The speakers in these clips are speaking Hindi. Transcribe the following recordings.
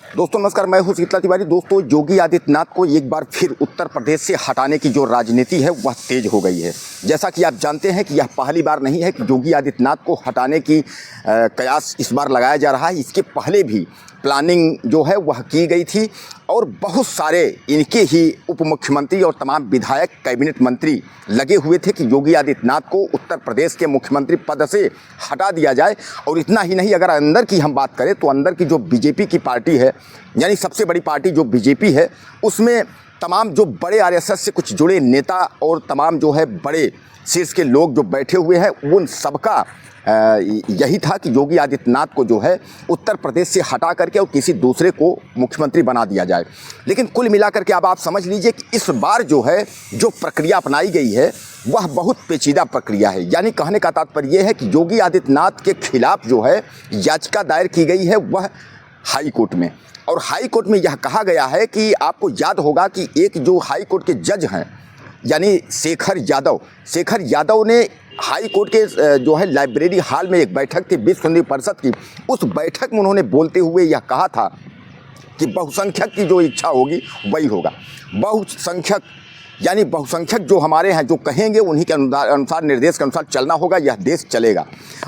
दोस्तों नमस्कार, मैं हूं शीतला तिवारी। दोस्तों योगी आदित्यनाथ को एक बार फिर उत्तर प्रदेश से हटाने की जो राजनीति है वह तेज हो गई है। जैसा कि आप जानते हैं कि यह पहली बार नहीं है कि योगी आदित्यनाथ को हटाने की कयास इस बार लगाया जा रहा है। इसके पहले भी प्लानिंग जो है वह की गई थी और बहुत सारे इनके ही उप मुख्यमंत्री और तमाम विधायक कैबिनेट मंत्री लगे हुए थे कि योगी आदित्यनाथ को उत्तर प्रदेश के मुख्यमंत्री पद से हटा दिया जाए। और इतना ही नहीं, अगर अंदर की हम बात करें तो अंदर की जो बीजेपी की पार्टी है, यानी सबसे बड़ी पार्टी जो बीजेपी है, उसमें तमाम जो बड़े आरएसएस से कुछ जुड़े नेता और तमाम जो है बड़े शीर्ष के लोग जो बैठे हुए हैं, उन सबका यही था कि योगी आदित्यनाथ को जो है उत्तर प्रदेश से हटा करके और किसी दूसरे को मुख्यमंत्री बना दिया जाए। लेकिन कुल मिलाकर के अब आप समझ लीजिए कि इस बार जो है जो प्रक्रिया अपनाई गई है वह बहुत पेचीदा प्रक्रिया है। यानी कहने का तात्पर्य यह है कि योगी आदित्यनाथ के खिलाफ जो है याचिका दायर की गई है वह हाई कोर्ट में, और हाई कोर्ट में यह कहा गया है कि आपको याद होगा कि एक जो हाई कोर्ट के जज हैं यानी शेखर यादव ने हाई कोर्ट के जो है लाइब्रेरी हॉल में एक बैठक थी विश्व हिंदू परिषद की। उस बैठक में उन्होंने बोलते हुए यह कहा था कि बहुसंख्यक की जो इच्छा होगी वही होगा। बहुसंख्यक यानी बहुसंख्यक जो हमारे हैं जो कहेंगे उन्हीं के अनुसार निर्देश के अनुसार चलना होगा, यह देश चलेगा।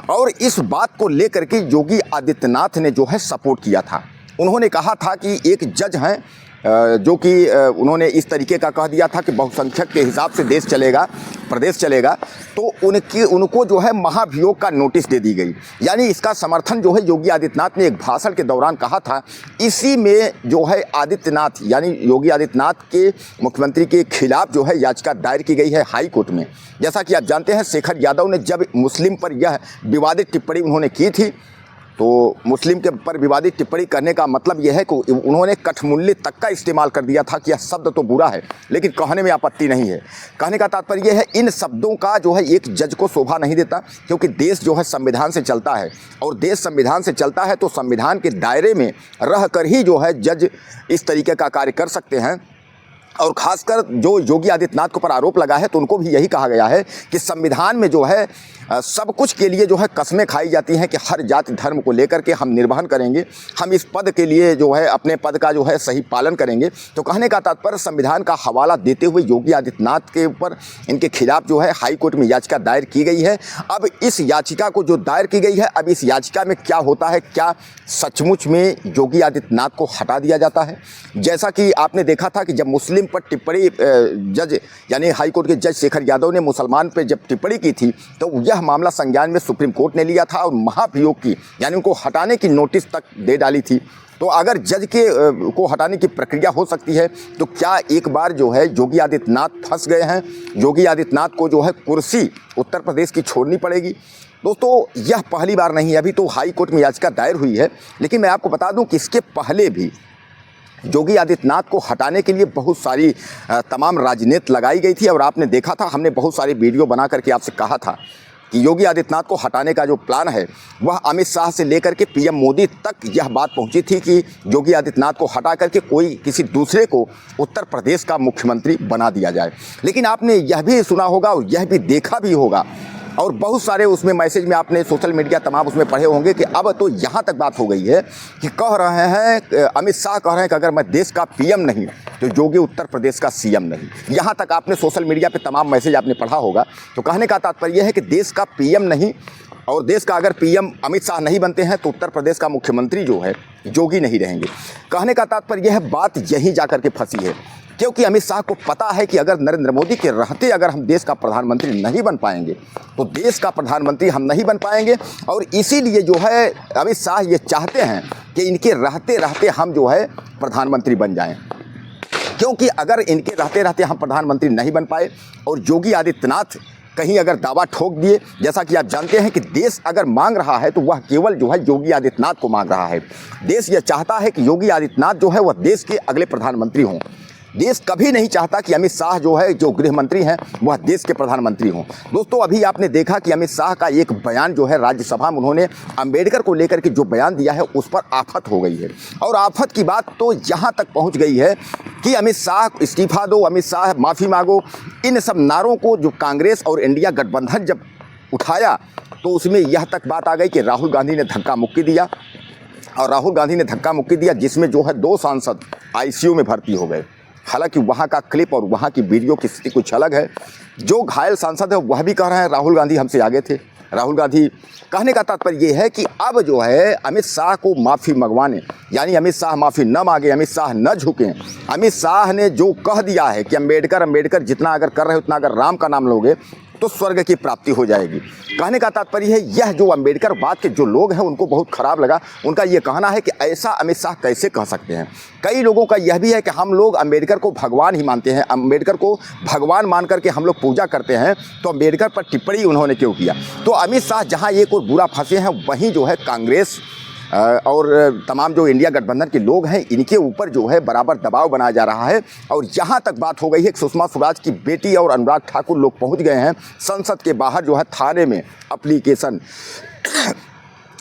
और इस बात को लेकर के योगी आदित्यनाथ ने जो है सपोर्ट किया था। उन्होंने कहा था कि एक जज हैं जो कि उन्होंने इस तरीके का कह दिया था कि बहुसंख्यक के हिसाब से देश चलेगा, प्रदेश चलेगा, तो उनको जो है महाभियोग का नोटिस दे दी गई। यानी इसका समर्थन जो है योगी आदित्यनाथ ने एक भाषण के दौरान कहा था। इसी में जो है आदित्यनाथ यानी योगी आदित्यनाथ के मुख्यमंत्री के खिलाफ जो है याचिका दायर की गई है हाई कोर्ट में। जैसा कि आप जानते हैं शेखर यादव ने जब मुस्लिम पर यह विवादित टिप्पणी उन्होंने की थी, तो मुस्लिम के पर विवादित टिप्पणी करने का मतलब यह है कि उन्होंने कठमुल्ली तक का इस्तेमाल कर दिया था कि यह शब्द तो बुरा है लेकिन कहने में आपत्ति नहीं है। कहने का तात्पर्य यह है इन शब्दों का जो है एक जज को शोभा नहीं देता, क्योंकि देश जो है संविधान से चलता है और देश संविधान से चलता है तो संविधान के दायरे में रह कर ही जो है जज इस तरीके का कार्य कर सकते हैं। और ख़ासकर जो योगी आदित्यनाथ के ऊपर आरोप लगा है तो उनको भी यही कहा गया है कि संविधान में जो है सब कुछ के लिए जो है कस्में खाई जाती हैं कि हर जाति धर्म को लेकर के हम निर्वहन करेंगे, हम इस पद के लिए जो है अपने पद का जो है सही पालन करेंगे। तो कहने का तात्पर्य संविधान का हवाला देते हुए योगी आदित्यनाथ के ऊपर इनके खिलाफ जो है हाई कोर्ट में याचिका दायर की गई है। अब इस याचिका को जो दायर की गई है, अब इस याचिका में क्या होता है, क्या सचमुच में योगी आदित्यनाथ को हटा दिया जाता है? जैसा कि आपने देखा था कि जब मुस्लिम पर टिप्पणी जज यानी हाई कोर्ट के जज शेखर यादव ने मुसलमान पर जब टिप्पणी की थी तो यह मामला संज्ञान में सुप्रीम कोर्ट ने लिया था और महाभियोग की यानी उनको हटाने की नोटिस तक दे डाली थी। तो अगर जज के को हटाने की प्रक्रिया हो सकती है तो क्या एक बार जो है योगी आदित्यनाथ फंस गए हैं? योगी आदित्यनाथ को जो है कुर्सी उत्तर प्रदेश की छोड़नी पड़ेगी। दोस्तों यह पहली बार नहीं है, अभी तो हाई कोर्ट में याचिका दायर हुई है, लेकिन मैं आपको बता दूं कि इसके पहले भी योगी आदित्यनाथ को हटाने के लिए बहुत सारी तमाम राजनीति लगाई गई थी। और आपने देखा था, हमने बहुत सारी वीडियो बना करके आपसे कहा था कि योगी आदित्यनाथ को हटाने का जो प्लान है वह अमित शाह से लेकर के पीएम मोदी तक यह बात पहुंची थी कि योगी आदित्यनाथ को हटा करके कोई किसी दूसरे को उत्तर प्रदेश का मुख्यमंत्री बना दिया जाए। लेकिन आपने यह भी सुना होगा और यह भी देखा भी होगा और बहुत सारे उसमें मैसेज में आपने सोशल मीडिया तमाम उसमें पढ़े होंगे कि अब तो यहाँ तक बात हो गई है कि कह रहे हैं अमित शाह कह रहे हैं कि अगर मैं देश का पीएम नहीं तो योगी उत्तर प्रदेश का सीएम नहीं। यहाँ तक आपने सोशल मीडिया पे तमाम मैसेज आपने पढ़ा होगा। तो कहने का तात्पर्य यह है कि देश का पीएम नहीं, और देश का अगर पीएम अमित शाह नहीं बनते हैं तो उत्तर प्रदेश का मुख्यमंत्री जो है योगी नहीं रहेंगे। कहने का तात्पर्य यह बात यहीं जा कर के फंसी है, क्योंकि अमित शाह को पता है कि अगर नरेंद्र मोदी के रहते अगर हम देश का प्रधानमंत्री नहीं बन पाएंगे तो देश का प्रधानमंत्री हम नहीं बन पाएंगे। और इसीलिए जो है अमित शाह ये चाहते हैं कि इनके रहते रहते हम जो है प्रधानमंत्री बन जाएं, क्योंकि अगर इनके रहते रहते हम प्रधानमंत्री नहीं बन पाए और योगी आदित्यनाथ कहीं अगर दावा ठोक दिए, जैसा कि आप जानते हैं कि देश अगर मांग रहा है तो वह केवल जो है योगी आदित्यनाथ को मांग रहा है। देश यह चाहता है कि योगी आदित्यनाथ जो है वह देश के अगले प्रधानमंत्री हों। देश कभी नहीं चाहता कि अमित शाह जो है जो गृह मंत्री हैं वह देश के प्रधानमंत्री हों। दोस्तों अभी आपने देखा कि अमित शाह का एक बयान जो है राज्यसभा में उन्होंने अंबेडकर को लेकर के जो बयान दिया है उस पर आफत हो गई है। और आफत की बात तो यहाँ तक पहुँच गई है कि अमित शाह इस्तीफा दो, अमित शाह माफ़ी मांगो, इन सब नारों को जो कांग्रेस और इंडिया गठबंधन जब उठाया तो उसमें यह तक बात आ गई कि राहुल गांधी ने धक्का मुक्की दिया और राहुल गांधी ने धक्का मुक्की दिया, जिसमें जो है 2 सांसद आईसीयू में भर्ती हो गए। हालांकि वहाँ का क्लिप और वहाँ की वीडियो की स्थिति कुछ अलग है। जो घायल सांसद है वह भी कह रहे हैं राहुल गांधी हमसे आगे थे। राहुल गांधी कहने का तात्पर्य ये है कि अब जो है अमित शाह को माफ़ी मंगवाने, यानी अमित शाह माफ़ी न मांगे, अमित शाह न झुकें। अमित शाह ने जो कह दिया है कि अम्बेडकर जितना अगर कर रहे हो उतना अगर राम का नाम लोगे तो स्वर्ग की प्राप्ति हो जाएगी। कहने का तात्पर्य है यह जो अम्बेडकर बात के जो लोग हैं उनको बहुत ख़राब लगा। उनका ये कहना है कि ऐसा अमित शाह कैसे कह सकते हैं। कई लोगों का यह भी है कि हम लोग अम्बेडकर को भगवान ही मानते हैं, अम्बेडकर को भगवान मान करके हम लोग पूजा करते हैं, तो अम्बेडकर पर टिप्पणी उन्होंने क्यों किया। तो अमित शाह जहाँ एक और बुरा फंसे हैं, वहीं जो है कांग्रेस और तमाम जो इंडिया गठबंधन के लोग हैं इनके ऊपर जो है बराबर दबाव बनाया जा रहा है। और यहाँ तक बात हो गई है कि सुषमा स्वराज की बेटी और अनुराग ठाकुर लोग पहुँच गए हैं संसद के बाहर जो है थाने में एप्लीकेशन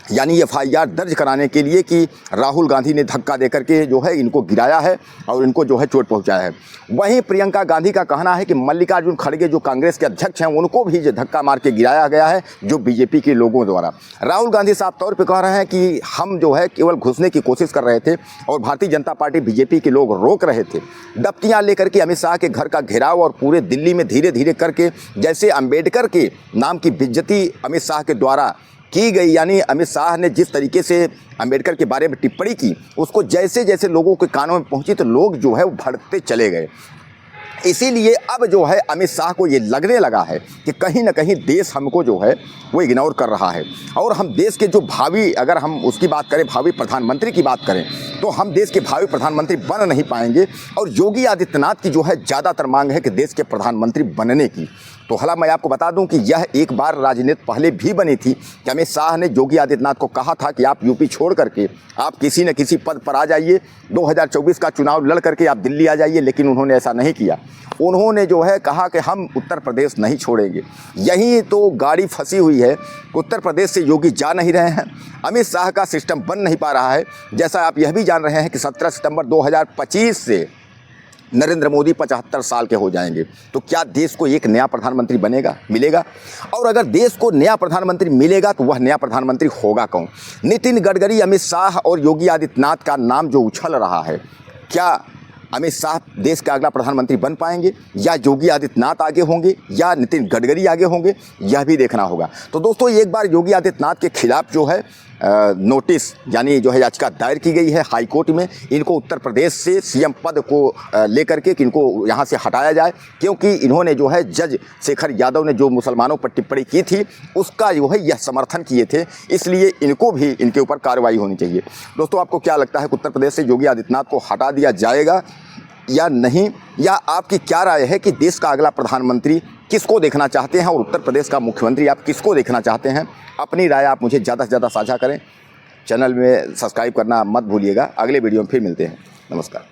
यानी FIR दर्ज कराने के लिए कि राहुल गांधी ने धक्का देकर के जो है इनको गिराया है और इनको जो है चोट पहुंचाया है। वहीं प्रियंका गांधी का कहना है कि मल्लिकार्जुन खड़गे जो कांग्रेस के अध्यक्ष हैं उनको भी धक्का मार के गिराया गया है जो बीजेपी के लोगों द्वारा। राहुल गांधी साफ तौर पर कह रहे हैं कि हम जो है केवल घुसने की कोशिश कर रहे थे और भारतीय जनता पार्टी बीजेपी के लोग रोक रहे थे। दफ्तियाँ लेकर के अमित शाह के घर का घेराव और पूरे दिल्ली में धीरे धीरे करके जैसे अम्बेडकर के नाम की बेइज्जती अमित शाह के द्वारा की गई, यानी अमित शाह ने जिस तरीके से अम्बेडकर के बारे में टिप्पणी की उसको जैसे जैसे लोगों के कानों में पहुंची तो लोग जो है वो भड़कते चले गए। इसीलिए अब जो है अमित शाह को ये लगने लगा है कि कहीं ना कहीं देश हमको जो है वो इग्नोर कर रहा है और हम देश के जो भावी, अगर हम उसकी बात करें, भावी प्रधानमंत्री की बात करें, तो हम देश के भावी प्रधानमंत्री बन नहीं पाएंगे। और योगी आदित्यनाथ की जो है ज़्यादातर मांग है कि देश के प्रधानमंत्री बनने की। तो हालांकि मैं आपको बता दूं कि यह एक बार राजनीति पहले भी बनी थी कि अमित शाह ने योगी आदित्यनाथ को कहा था कि आप यूपी छोड़ करके आप किसी न किसी पद पर आ जाइए, 2024 का चुनाव लड़ करके आप दिल्ली आ जाइए, लेकिन उन्होंने ऐसा नहीं किया। उन्होंने जो है कहा कि हम उत्तर प्रदेश नहीं छोड़ेंगे। यही तो गाड़ी फंसी हुई है, उत्तर प्रदेश से योगी जा नहीं रहे हैं, अमित शाह का सिस्टम बन नहीं पा रहा है। जैसा आप यह भी जान रहे हैं कि 17 सितंबर 2025 से नरेंद्र मोदी 75 साल के हो जाएंगे। तो क्या देश को एक नया प्रधानमंत्री मिलेगा? और अगर देश को नया प्रधानमंत्री मिलेगा तो वह नया प्रधानमंत्री होगा कौन? नितिन गडकरी, अमित शाह और योगी आदित्यनाथ का नाम जो उछल रहा है, क्या अमित शाह देश का अगला प्रधानमंत्री बन पाएंगे या योगी आदित्यनाथ आगे होंगे या नितिन गडकरी आगे होंगे, यह भी देखना होगा। तो दोस्तों एक बार योगी आदित्यनाथ के खिलाफ जो है नोटिस यानी जो है याचिका दायर की गई है हाई कोर्ट में। इनको उत्तर प्रदेश से सीएम पद को लेकर के कि इनको यहाँ से हटाया जाए, क्योंकि इन्होंने जो है जज शेखर यादव ने जो मुसलमानों पर टिप्पणी की थी उसका जो है यह समर्थन किए थे, इसलिए इनको भी इनके ऊपर कार्रवाई होनी चाहिए। दोस्तों आपको क्या लगता है कि उत्तर प्रदेश से योगी आदित्यनाथ को हटा दिया जाएगा या नहीं, या आपकी क्या राय है कि देश का अगला प्रधानमंत्री किसको देखना चाहते हैं और उत्तर प्रदेश का मुख्यमंत्री आप किसको देखना चाहते हैं? अपनी राय आप मुझे ज़्यादा से ज़्यादा साझा करें। चैनल में सब्सक्राइब करना मत भूलिएगा। अगले वीडियो में फिर मिलते हैं। नमस्कार।